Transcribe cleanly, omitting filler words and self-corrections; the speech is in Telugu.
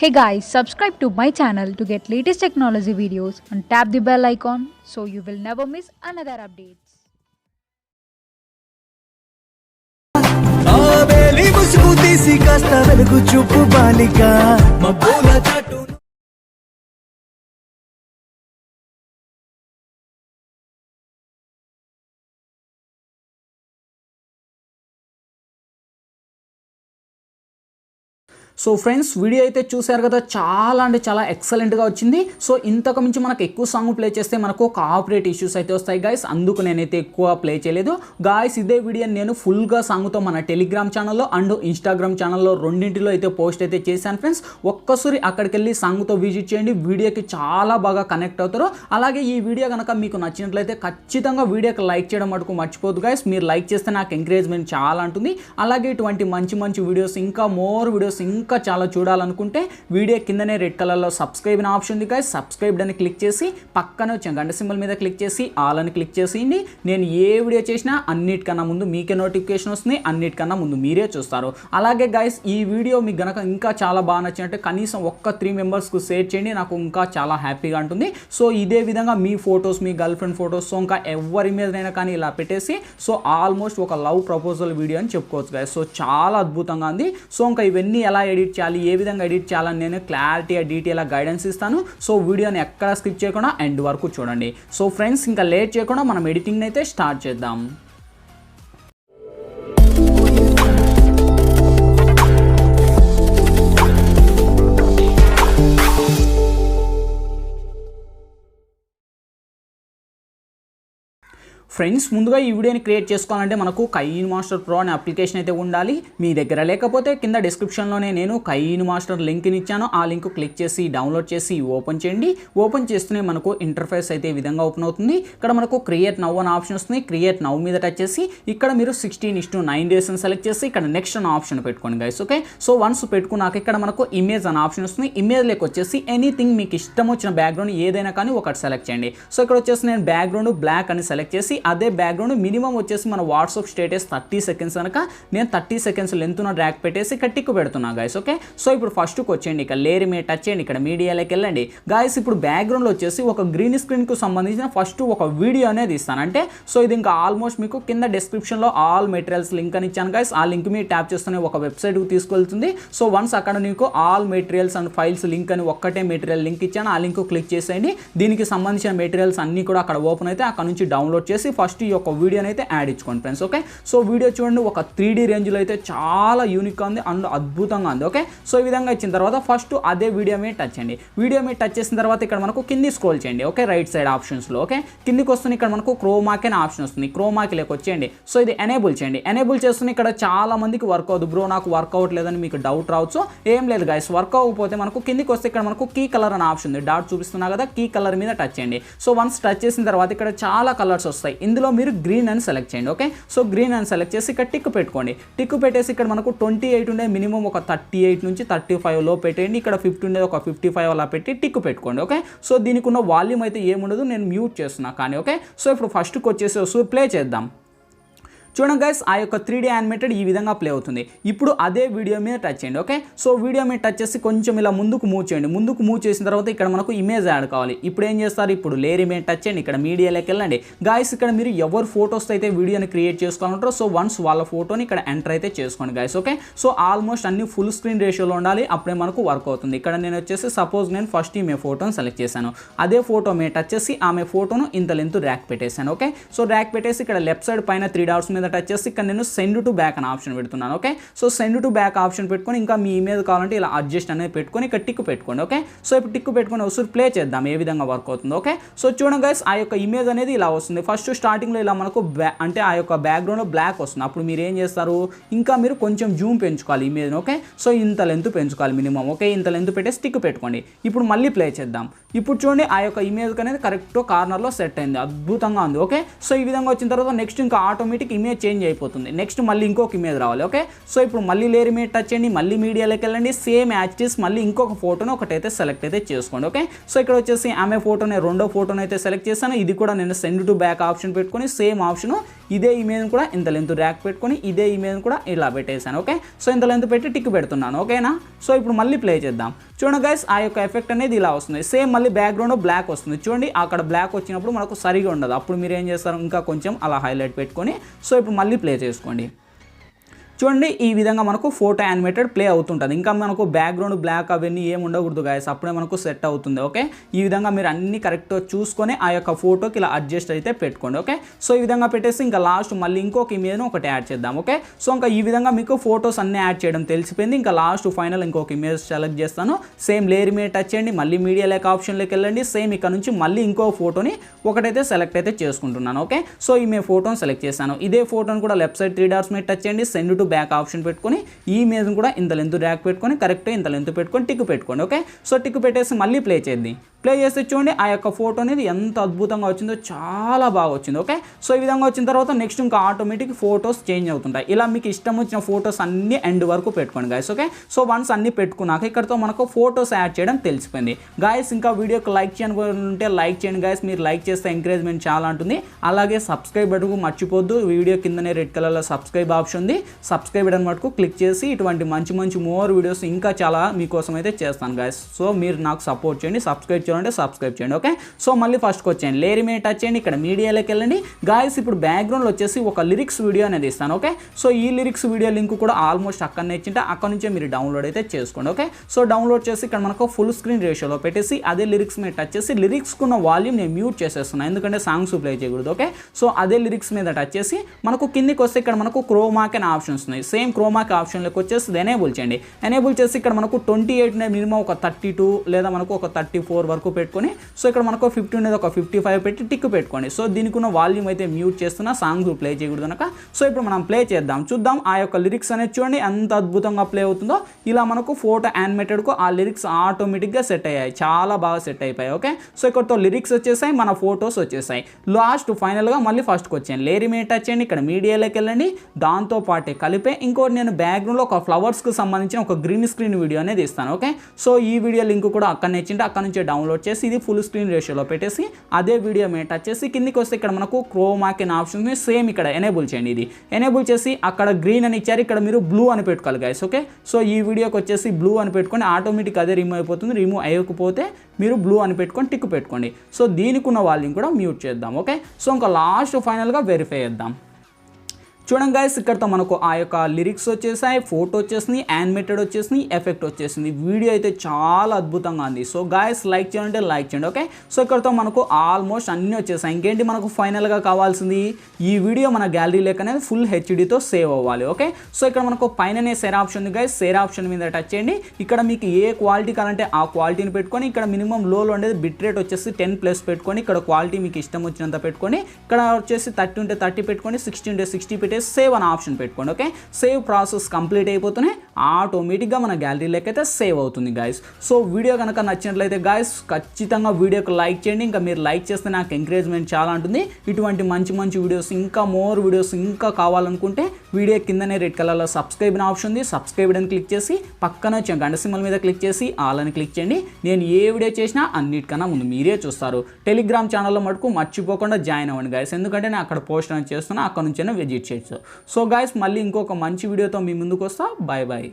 Hey guys, subscribe to my channel to get latest technology videos and tap the bell icon so you will never miss another updates. So friends video అయితే చూసారు కదా, చాలా అంటే చాలా ఎక్సలెంట్గా వచ్చింది. సో ఇంతకు మించి మనకు ఎక్కువ సాంగ్ ప్లే చేస్తే మనకు కాపీరైట్ ఇష్యూస్ అయితే వస్తాయి గాయస్, అందుకు నేనైతే ఎక్కువ ప్లే చేయలేదు గాయస్. ఇదే వీడియో నేను ఫుల్గా సాంగ్తో మన టెలిగ్రామ్ ఛానల్లో అండ్ ఇన్స్టాగ్రామ్ ఛానల్లో రెండింటిలో అయితే పోస్ట్ అయితే చేశాను ఫ్రెండ్స్. ఒక్కసారి అక్కడికి వెళ్ళి సాంగ్తో విజిట్ చేయండి, వీడియోకి చాలా బాగా కనెక్ట్ అవుతారు. అలాగే ఈ వీడియో కనుక మీకు నచ్చినట్లయితే ఖచ్చితంగా వీడియోకి లైక్ చేయడం మటుకు మర్చిపోదు గాయస్. మీరు లైక్ చేస్తే నాకు ఎంకరేజ్మెంట్ చాలా ఉంటుంది. అలాగే ఇటువంటి మంచి మంచి వీడియోస్, ఇంకా మోర్ వీడియోస్ ఇంకా చాలా చూడాలనుకుంటే వీడియో కిందనే రెడ్ కలర్లో సబ్స్క్రైబ్ అనే ఆప్షన్ ఉంది గాయస్. సబ్స్క్రైబ్ అని క్లిక్ చేసి పక్కనే వచ్చే గంట సింబల్ మీద క్లిక్ చేసి ఆల్ అని క్లిక్ చేసేయండి. నేను ఏ వీడియో చేసినా అన్నిటికన్నా ముందు మీకే నోటిఫికేషన్ వస్తుంది, అన్నిటికన్నా ముందు మీరే చూస్తారు. అలాగే గాయస్ ఈ వీడియో మీకు గనక ఇంకా చాలా బాగా నచ్చినట్టే కనీసం ఒక్క 3 మెంబర్స్కు షేర్ చేయండి, నాకు ఇంకా చాలా హ్యాపీగా ఉంటుంది. సో ఇదే విధంగా మీ ఫొటోస్, మీ గర్ల్ ఫ్రెండ్ ఫొటోస్, సో ఇంకా ఎవరి మీదైనా కానీ ఇలా పెట్టేసి సో ఆల్మోస్ట్ ఒక లవ్ ప్రపోజల్ వీడియో అని చెప్పుకోవచ్చు గాయస్. సో చాలా అద్భుతంగా ఉంది. సో ఇంకా ఇవన్నీ ఎలా ఎడిట్ చేయాలి, ఏ విధంగా ఎడిట్ చేయాలని నేను క్లారిటీగా డీటెయిల్గా గైడెన్స్ ఇస్తాను. సో వీడియోని ఎక్కడ స్కిప్ చేయకుండా ఎండ్ వరకు చూడండి. సో ఫ్రెండ్స్ ఇంకా లేట్ చేయకుండా మనం ఎడిటింగ్ అయితే స్టార్ట్ చేద్దాం. ఫ్రెండ్స్ ముందుగా ఈ వీడియోని క్రియేట్ చేసుకోవాలంటే మనకు కైన్మాస్టర్ ప్రో అనే అప్లికేషన్ అయితే ఉండాలి. మీ దగ్గర లేకపోతే కింద డిస్క్రిప్షన్లోనే నేను కైన్మాస్టర్ లింక్ని ఇచ్చాను, ఆ లింక్ క్లిక్ చేసి డౌన్లోడ్ చేసి ఓపెన్ చేయండి. ఓపెన్ చేస్తూనే మనకు ఇంటర్ఫేస్ అయితే ఈ విధంగా ఓపెన్ అవుతుంది. ఇక్కడ మనకు క్రియేట్ నవ్ అనే ఆప్షన్ వస్తుంది. క్రియేట్ నవ్ మీద టచ్ చేసి ఇక్కడ మీరు 16:9 డేస్ అని సెలెక్ట్ చేసి ఇక్కడ నెక్స్ట్ అనే ఆప్షన్ పెట్టుకోండి గైస్. ఓకే, సో వన్స్ పెట్టుకున్నాక ఇక్కడ మనకు ఇమేజ్ అనే ఆప్షన్ వస్తుంది. ఇమేజ్లోకి వచ్చేసి ఎనీథింగ్ మీకు ఇష్టం వచ్చిన బ్యాక్గ్రౌండ్ ఏదైనా కానీ ఒకటి సెలెక్ట్ చేయండి. సో ఇక్కడ వచ్చేసి నేను బ్యాక్గ్రౌండ్ బ్లాక్ అని సెలెక్ట్ చేసి అదే బ్యాక్గ్రౌండ్ మినిమం వచ్చేసి మన వాట్సాప్ స్టేటస్ 30 సెకండ్స్ కనుక నేను 30 సెకండ్స్ లెంత్న డ్రాగ్ పెట్టేసి ఇక్కడ టిక్ పెడుతున్నా గైస్. ఓకే, సో ఇప్పుడు ఫస్ట్కి వచ్చేయండి, ఇక్కడ లేయర్ మీద టచ్ చేయండి, ఇక్కడ మీడియాలోకి వెళ్ళండి గాయస్. ఇప్పుడు బ్యాక్గ్రౌండ్లో వచ్చేసి ఒక గ్రీన్ స్క్రీన్కు సంబంధించిన ఫస్ట్ ఒక వీడియో అనేది ఇస్తాను. అంటే సో ఇది ఇంకా ఆల్మోస్ట్ మీకు కింద డిస్క్రిప్షన్లో ఆల్ మెటీరియల్స్ లింక్ అని ఇచ్చాను గైస్. ఆ లింక్ మీద ట్యాప్ చేస్తూనే ఒక వెబ్సైట్కి తీసుకెళ్తుంది. సో వన్స్ అక్కడ నీకు all materials and files link అని ఒక్కటే మెటీరియల్ లింక్ ఇచ్చాను, ఆ లింక్ క్లిక్ చేసేయండి. దీనికి సంబంధించిన మెటీరియల్స్ అన్నీ కూడా అక్కడ ఓపెన్ అయితే అక్కడ నుంచి డౌన్లోడ్ చేసి ఫస్ట్ ఈ యొక్క వీడియోని అయితే యాడ్ ఇచ్చుకోండి ఫ్రెండ్స్. ఓకే, సో వీడియో చూడండి, ఒక 3D రేంజ్లో అయితే చాలా యూనిక్గా ఉంది అండ్ అద్భుతంగా ఉంది. ఓకే, సో ఈ విధంగా ఇచ్చిన తర్వాత ఫస్ట్ అదే వీడియో మీద టచ్ చేయండి. వీడియో మీద టచ్ చేసిన తర్వాత ఇక్కడ మనకు కింది స్క్రోల్ చేయండి. ఓకే, రైట్ సైడ్ ఆప్షన్స్లో ఓకే కిందికి వస్తుంది. ఇక్కడ మనకు క్రోమాకి అనే ఆప్షన్ వస్తుంది. క్రోమాకిలోకి వచ్చేయండి. సో ఇది ఎనేబుల్ చేయండి. ఎనేబుల్ చేస్తున్న ఇక్కడ చాలా మందికి వర్క్ అవుతుంది. బ్రో నాకు వర్క్ అవ్వట్లేదని మీకు డౌట్ రావచ్చు. ఏం లేదు గైస్, వర్క్ అవ్వకపోతే మనకు కిందికి వస్తే ఇక్కడ మనకు కీ కలర్ అనే ఆప్షన్ ఉంది. డాట్ చూపిస్తున్నా కదా, కీ కలర్ మీద టచ్ చేయండి. సో వన్స్ టచ్ చేసిన తర్వాత ఇక్కడ చాలా కలర్స్ వస్తాయి. ఇందులో మీరు గ్రీన్ అని సెలెక్ట్ చేయండి. ఓకే, సో గ్రీన్ అని సెలెక్ట్ చేసి ఇక్కడ టిక్ పెట్టుకోండి. టిక్ పెట్టేసి ఇక్కడ మనకు 28 ఉండే మినిమం ఒక 38 నుంచి 35 లో పెట్టేయండి. ఇక్కడ 50 ఉండేది ఒక 55 అలా పెట్టి టిక్ పెట్టుకోండి. ఓకే, సో దీనికి ఉన్న వాల్యూమ్ అయితే ఏముండదు, నేను మ్యూట్ చేస్తున్నా కానీ. ఓకే, సో ఇప్పుడు ఫస్ట్కి వచ్చేసి ప్లే చేద్దాం. చూడండి గైస్, ఆ యొక్క 3D యానిమేటెడ్ ఈ విధంగా ప్లే అవుతుంది. ఇప్పుడు అదే వీడియో మీద టచ్ చేయండి. ఓకే, సో వీడియో మీద టచ్ చేసి కొంచెం ఇలా ముందుకు మూవ్ చేయండి. ముందుకు మూవ్ చేసిన తర్వాత ఇక్కడ మనకు ఇమేజ్ యాడ్ కావాలి. ఇప్పుడు ఏం చేస్తారు, ఇప్పుడు లేయర్ మీద టచ్ చేయండి, ఇక్కడ మీడియాలోకి వెళ్ళండి గాయస్. ఇక్కడ మీరు ఎవరు ఫోటోస్ అయితే వీడియోని క్రియేట్ చేసుకోవాలంటారో సో వన్స్ వాళ్ళ ఫోటోని ఇక్కడ ఎంటర్ అయితే చేసుకోండి గాయస్. ఓకే, సో ఆల్మోస్ట్ అన్ని ఫుల్ స్క్రీన్ రేషియోలో ఉండాలి, అప్పుడే మనకు వర్క్ అవుతుంది. ఇక్కడ నేను వచ్చేసి సపోజ్ నేను ఫస్ట్ ఈమె ఫోటోని సెలెక్ట్ చేశాను. అదే ఫోటో మీద టచ్ చేసి ఆమె ఫోటోను ఇంత లెంత్ ర్యాక్ పెట్టేశాను. ఓకే, సో ర్యాక్ పెట్టేసి ఇక్కడ లెఫ్ట్ సైడ్ పైన 3 డాట్స్ మీద టచ్ చేసి ఇక్కడ నేను సెండ్ టు బ్యాక్ అనే ఆప్షన్ పెడుతున్నాను. Okay, so send to back option పెట్టుకొని ఇంకా మీ ఇమేజ్ కావాలంటే ఇలా అడ్జస్ట్ అనేది పెట్టుకొని ఇక్కడ టిక్ పెట్టుకోండి. ఓకే, సో ఇప్పుడు టిక్ పెట్టుకొని ఒకసారి ప్లే చేద్దాం ఏ విధంగా వర్క్ అవుతుంది. ఓకే, సో చూడండి గైస్, ఆ యొక్క ఇమేజ్ అనేది ఇలా వస్తుంది. ఫస్ట్ స్టార్టింగ్లో ఇలా మనకు అంటే ఆ యొక్క బ్యాక్గ్రౌండ్లో బ్లాక్ వస్తుంది. అప్పుడు మీరు ఏం చేస్తారు, ఇంకా మీరు కొంచెం జూమ్ పెంచుకోవాలి ఇమేజ్. ఓకే, సో ఇంత లెంత్ పెంచుకోవాలి మినిమం. ఓకే, ఇంత లెంత్ పెట్టేసి టిక్ పెట్టుకోండి. ఇప్పుడు మళ్ళీ ప్లే చేద్దాం. ఇప్పుడు చూడండి ఆ యొక్క ఇమేజ్ అనేది కరెక్ట్ కార్నర్లో సెట్ అయింది, అద్భుతంగా ఉంది. ఓకే, సో ఈ విధంగా వచ్చిన తర్వాత నెక్స్ట్ ఇంకా ఆటోమేటిక్ ఇమేజ్ చేంజ్ అయిపోతుంది. నెక్స్ట్ మళ్ళీ ఇంకొక ఇమేజ్ రావాలి. ఓకే, సో ఇప్పుడు మళ్ళీ లేయర్ మీద టచ్ చేయండి, మళ్ళీ మీడియాలోకి వెళ్ళండి, సేమ్ యాక్టివ్స్ మళ్ళీ ఇంకొక ఫోటోని ఒకటైతే సెలెక్ట్ అయితే చేసుకోండి. ఓకే, సో ఇక్కడ వచ్చేసి ఆమె ఫోటోని రెండో ఫోటోని అయితే సెలెక్ట్ చేశాను. ఇది కూడా నేను సెండ్ టు బ్యాక్ ఆప్షన్ పెట్టుకొని సేమ్ ఆప్షన్ ఇదే ఇమేజ్ కూడా ఇంత లెంత్ ర్యాక్ పెట్టుకొని ఇదే ఇమేజ్ కూడా ఇలా పెట్టేశాను. ఓకే, సో ఇంత లెంత్ పెట్టి టిక్ పెడుతున్నాను. ఓకేనా, సో ఇప్పుడు మళ్ళీ ప్లే చేద్దాం. చూడండి గైస్ ఆ యొక్క ఎఫెక్ట్ అనేది ఇలా వస్తుంది. సేమ్ మళ్ళీ బ్యాక్గ్రౌండ్ బ్లాక్ వస్తుంది. చూడండి అక్కడ బ్లాక్ వచ్చినప్పుడు మనకు సరిగా ఉండదు. అప్పుడు మీరు ఏం చేస్తారు, ఇంకా కొంచెం అలా హైలైట్ పెట్టుకొని సో ఇప్పుడు మళ్ళీ ప్లే చేసుకోండి. చూడండి ఈ విధంగా మనకు ఫోటో యానిమేటెడ్ ప్లే అవుతుంటుంది. ఇంకా మనకు బ్యాక్గ్రౌండ్ బ్లాక్ అవన్నీ ఏమి ఉండకూడదు గాయస్, అప్పుడే మనకు సెట్ అవుతుంది. ఓకే, ఈ విధంగా మీరు అన్ని కరెక్ట్గా చూసుకొని ఆ యొక్క ఫోటోకి ఇలా అడ్జస్ట్ అయితే పెట్టుకోండి. ఓకే, సో ఈ విధంగా పెట్టేసి ఇంకా లాస్ట్ మళ్ళీ ఇంకొక ఇమేజ్ను ఒకటి యాడ్ చేద్దాం. ఓకే, సో ఇంకా ఈ విధంగా మీకు ఫోటోస్ అన్నీ యాడ్ చేయడం తెలిసిపోయింది. ఇంకా లాస్ట్ ఫైనల్ ఇంకొక ఇమేజ్ సెలెక్ట్ చేస్తాను. సేమ్ లేయర్ మీద టచ్ చేయండి, మళ్ళీ మీడియా లేక ఆప్షన్లోకి వెళ్ళండి. సేమ్ ఇక్కడ నుంచి మళ్ళీ ఇంకో ఫోటోని ఒకటైతే సెలెక్ట్ అయితే చేసుకుంటున్నాను. ఓకే, సో ఈ మీ ఫోటోని సెలెక్ట్ చేస్తాను. ఇదే ఫోటోని కూడా లెఫ్ట్ సైడ్ 3 డాట్స్ మీద టచ్ చేయండి, సెండ్ టు బ్యాక్ ఆప్షన్ పెట్టుకొని ఈ ఇమేజ్ని కూడా ఇంత లెంత్ డ్రాగ్ పెట్టుకొని కరెక్ట్గా ఇంత లెంత్ పెట్టుకొని టిక్ పెట్టుకోండి. ఓకే, సో టిక్ పెట్టేసి మళ్ళీ ప్లే చేద్దాం. ప్లే చేస్తే చూడండి ఆ యొక్క ఫోటో అనేది ఎంత అద్భుతంగా వచ్చిందో, చాలా బాగా వచ్చింది. ఓకే, సో ఈ విధంగా వచ్చిన తర్వాత నెక్స్ట్ ఇంకా ఆటోమేటిక్ ఫోటోస్ చేంజ్ అవుతుంటాయి. ఇలా మీకు ఇష్టం వచ్చిన ఫోటోస్ అన్ని ఎండ్ వరకు పెట్టుకోండి గాయస్. ఓకే, సో వన్స్ అన్ని పెట్టుకున్నాక ఇక్కడతో మనకు ఫోటోస్ యాడ్ చేయడం తెలిసిపోయింది గాయస్. ఇంకా వీడియోకి లైక్ చేయాలనుకుంటే లైక్ చేయండి గాయస్. మీరు లైక్ చేస్తే ఎంకరేజ్మెంట్ చాలా ఉంటుంది. అలాగే సబ్స్క్రైబ్ బటన్ మర్చిపోద్దు. వీడియో కిందనే రెడ్ కలర్లో సబ్స్క్రైబ్ ఆప్షన్ ఉంది. సబ్స్క్రైబ్ బటన్ మటుకు క్లిక్ చేసి ఇటువంటి మంచి మంచి మోర్ వీడియోస్ ఇంకా చాలా మీకోసం అయితే చేస్తాను గాయస్. సో మీరు నాకు సపోర్ట్ చేయండి. సబ్స్క్రైబ్ చేయాలంటే సబ్స్క్రైబ్ చేయండి. ఓకే, సో మళ్ళీ ఫస్ట్కి వచ్చేయండి, లేయర్ మీద టచ్ చేయండి, ఇక్కడ మీడియాలోకి వెళ్ళండి గాయస్. ఇప్పుడు బ్యాక్గ్రౌండ్లో వచ్చేసి ఒక లిరిక్స్ వీడియో అనేది ఇస్తాను. ఓకే, సో ఈ లిరిక్స్ వీడియో లింక్ కూడా ఆల్మోస్ట్ అక్కడనే ఇచ్చింటే అక్కడ నుంచే మీరు డౌన్లోడ్ అయితే చేసుకోండి. ఓకే, సో డౌన్లోడ్ చేసి ఇక్కడ మనకు ఫుల్ స్క్రీన్ రేషియోలో పెట్టేసి అదే లిరిక్స్ మీద టచ్ చేసి లిరిక్స్కి ఉన్న వాల్యూమ్ నేను మ్యూట్ చేసేస్తున్నాను, ఎందుకంటే సాంగ్స్ ప్లే చేయకూడదు. ఓకే, సో అదే లిరిక్స్ మీద టచ్ చేసి మనకు కిందికి వస్తే ఇక్కడ మనకు క్రోమాక్ అనే ఆప్షన్స్ ఉన్నాయి. సేమ్ క్రోమాక్ ఆప్షన్లోకి వచ్చేసి ఎనేబుల్ చేయండి. ఎనేబుల్ చేసి ఇక్కడ మనకు 28 మినిమం ఒక 32 లేదా మనకు ఒక 34 వరకు పెట్టుకొని సో ఇక్కడ మనకు 50 ఉండేది ఒక 55 పెట్టి టిక్ పెట్టుకోండి. సో దీనికి ఉన్న వాల్యూమ్ అయితే మ్యూట్ చేస్తున్నా, సాంగ్స్ ప్లే చేయకూడదు కనుక. సో ఇప్పుడు మనం ప్లే చేద్దాం, చూద్దాం ఆ యొక్క లిరిక్స్ అనేది చూడండి ఎంత అద్భుతంగా ప్లే అవుతుందో. ఇలా మనకు ఫోటో యానిమేటెడ్కు ఆ లిరిక్స్ ఆటోమేటిక్గా సెట్ అయ్యాయి, చాలా బాగా సెట్ అయిపోయాయి. ఓకే, సో ఇక్కడతో లిరిక్స్ వచ్చేసాయి, మన ఫోటోస్ వచ్చేసాయి. లాస్ట్ ఫైనల్గా మళ్ళీ ఫస్ట్కి వచ్చాను, లేయర్ మీద టచ్ చేయండి, ఇక్కడ మీడియాలోకి వెళ్ళండి. దాంతో పాటే కలిపే ఇంకోటి నేను బ్యాక్గ్రౌండ్లో ఒక ఫ్లవర్స్కి సంబంధించిన ఒక గ్రీన్ స్క్రీన్ వీడియో అనేది ఇస్తాను. ఓకే, సో ఈ వీడియో లింక్ కూడా అక్కడ ఇచ్చింటే అక్కడ నుంచే డౌన్లోడ్ చేసి ఇది ఫుల్ స్క్రీన్ రేషియోలో పెట్టేసి అదే వీడియో మీద టచ్ చేసి కిందికి వస్తే ఇక్కడ మనకు క్రోమాక్ అనే ఆప్షన్ సేమ్ ఇక్కడ ఎనేబుల్ చేయండి. ఇది ఎనేబుల్ చేసి అక్కడ గ్రీన్ అని ఇచ్చారు, ఇక్కడ మీరు బ్లూ అని పెట్టుకోవాలి గైస్. ఓకే, సో ఈ వీడియోకి వచ్చేసి బ్లూ అని పెట్టుకొని ఆటోమేటిక్ అదే రిమూవ్ అయిపోతుంది. రిమూవ్ అయ్యకపోతే మీరు బ్లూ అని పెట్టుకొని టిక్ పెట్టుకోండి. సో దీనికి ఉన్న వాల్యూమ్ కూడా మ్యూట్ చేద్దాం. ఓకే, సో ఇంకా లాస్ట్ ఫైనల్గా వెరిఫై చేద్దాం. చూడండి గైస్, ఇక్కడతో మనకు ఆ యొక్క లిరిక్స్ వచ్చేసాయి, ఫోటో వచ్చేసింది, యానిమేటెడ్ వచ్చేసింది, ఎఫెక్ట్ వచ్చేసింది. వీడియో అయితే చాలా అద్భుతంగా ఉంది. సో గైస్ లైక్ చేయండి, లైక్ చేయండి. ఓకే, సో ఇక్కడతో మనకు ఆల్మోస్ట్ అన్నీ వచ్చేసాయి. ఇంకేంటి మనకు ఫైనల్గా కావాల్సింది, ఈ వీడియో మన గ్యాలరీ లేక అనేది ఫుల్ హెచ్డీతో సేవ్ అవ్వాలి. ఓకే, సో ఇక్కడ మనకు పైననే షేర్ ఆప్షన్ ఉంది గైస్, షేర్ ఆప్షన్ మీద టచ్ చేయండి. ఇక్కడ మీకు ఏ క్వాలిటీ కావాలంటే ఆ క్వాలిటీని పెట్టుకొని ఇక్కడ మినిమం లోలో ఉండేది బిట్ రేట్ వచ్చేసి 10+ పెట్టుకొని ఇక్కడ క్వాలిటీ మీకు ఇష్టం వచ్చినంత పెట్టుకొని ఇక్కడ వచ్చేసి 30 ఉంటే 30 పెట్టుకొని 60 ఉంటే 60 పెట్టేసి సేవ్ అనే ఆప్షన్ పెట్టుకోండి. ఓకే, సేవ్ ప్రాసెస్ కంప్లీట్ అయిపోతూనే ఆటోమేటిక్గా మన గ్యాలరీలోకి అయితే సేవ్ అవుతుంది గాయస్. సో వీడియో కనుక నచ్చినట్లయితే గాయస్ ఖచ్చితంగా వీడియోకి లైక్ చేయండి. ఇంకా మీరు లైక్ చేస్తే నాకు ఎంకరేజ్మెంట్ చాలా ఉంటుంది. ఇటువంటి మంచి మంచి వీడియోస్ ఇంకా మోర్ వీడియోస్ ఇంకా కావాలనుకుంటే వీడియో కిందనే రెడ్ కలర్లో సబ్స్క్రైబ్ అనే ఆప్షన్ ఉంది, సబ్స్క్రైబ్ అని క్లిక్ చేసి పక్కన వచ్చే గంట సింబల్ మీద క్లిక్ చేసి ఆల్ అని క్లిక్ చేయండి. నేను ఏ వీడియో చేసినా అన్నిటికన్నా ముందు మీరే చూస్తారు. టెలిగ్రామ్ ఛానల్లో మటుకు మర్చిపోకుండా జాయిన్ అవ్వండి గాయస్, ఎందుకంటే నేను అక్కడ పోస్ట్ అని చేస్తున్నా, అక్కడ నుంచైనా విజిట్ చేయొచ్చు. సో గాయస్ మళ్ళీ ఇంకొక మంచి వీడియోతో మీ ముందుకు వస్తా. Bye bye.